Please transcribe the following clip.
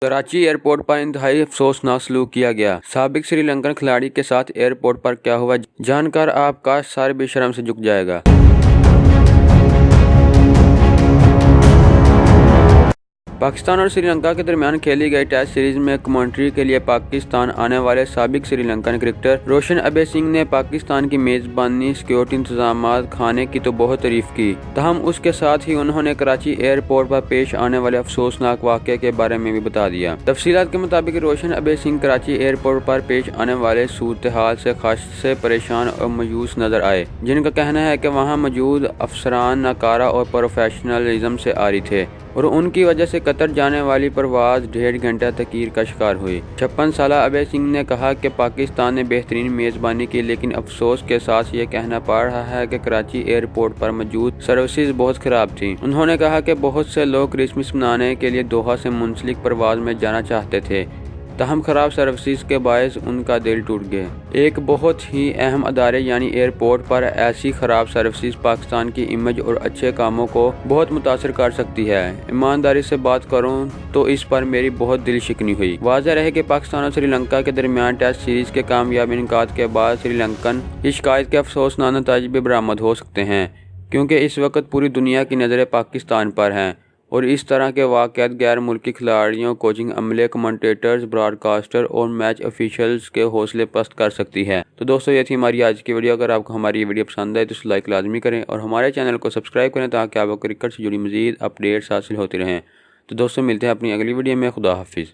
Karachi airport پر انتہائی افسوسناک سلوک کیا گیا۔ سابق سری لنکن کھلاڑی کے ساتھ ایئرپورٹ پر کیا ہوا، جان کر آپ کا سر بھی شرم سے جھک جائے گا۔ پاکستان اور سری لنکا کے درمیان کھیلی گئی ٹیسٹ سیریز میں کمنٹری کے لیے پاکستان آنے والے سابق سری لنکن کرکٹر روشن ابے سنگھ نے پاکستان کی میزبانی سیکورٹی انتظامات کھانے کی تو بہت تعریف کی، تاہم اس کے ساتھ ہی انہوں نے کراچی ایئرپورٹ پر پیش آنے والے افسوسناک واقعے کے بارے میں بھی بتا دیا۔ تفصیلات کے مطابق روشن ابے سنگھ کراچی ایئرپورٹ پر پیش آنے والے صورتحال سے خاصے پریشان اور مایوس نظر آئے، جن کا کہنا ہے کہ وہاں موجود افسران ناکارہ اور پروفیشنلزم سے عاری تھے اور ان کی وجہ سے قطر جانے والی پرواز 1.5 گھنٹہ تاخیر کا شکار ہوئی۔ 56 سالہ ابے سنگھ نے کہا کہ پاکستان نے بہترین میزبانی کی، لیکن افسوس کے ساتھ یہ کہنا پڑ رہا ہے کہ کراچی ایئرپورٹ پر موجود سروسز بہت خراب تھیں۔ انہوں نے کہا کہ بہت سے لوگ کرسمس منانے کے لیے دوحہ سے منسلک پرواز میں جانا چاہتے تھے، تاہم خراب سروسز کے باعث ان کا دل ٹوٹ گیا۔ ایک بہت ہی اہم ادارے یعنی ایئرپورٹ پر ایسی خراب سروسز پاکستان کی امیج اور اچھے کاموں کو بہت متاثر کر سکتی ہے۔ ایمانداری سے بات کروں تو اس پر میری بہت دل شکنی ہوئی۔ واضح رہے کہ پاکستان اور سری لنکا کے درمیان ٹیسٹ سیریز کے کامیاب انعقاد کے بعد سری لنکن کی شکایت کے افسوسناک نتائج بھی برآمد ہو سکتے ہیں، کیونکہ اس وقت پوری دنیا کی نظریں پاکستان پر ہیں اور اس طرح کے واقعات غیر ملکی کھلاڑیوں، کوچنگ عملے، کمنٹیٹرز، براڈ کاسٹر اور میچ افیشلز کے حوصلے پست کر سکتی ہے۔ تو دوستو، یہ تھی ہماری آج کی ویڈیو۔ اگر آپ کو ہماری یہ ویڈیو پسند آئے تو اسے لائک لازمی کریں اور ہمارے چینل کو سبسکرائب کریں تاکہ آپ کو کرکٹ سے جڑی مزید اپڈیٹس حاصل ہوتی رہیں۔ تو دوستو، ملتے ہیں اپنی اگلی ویڈیو میں۔ خدا حافظ۔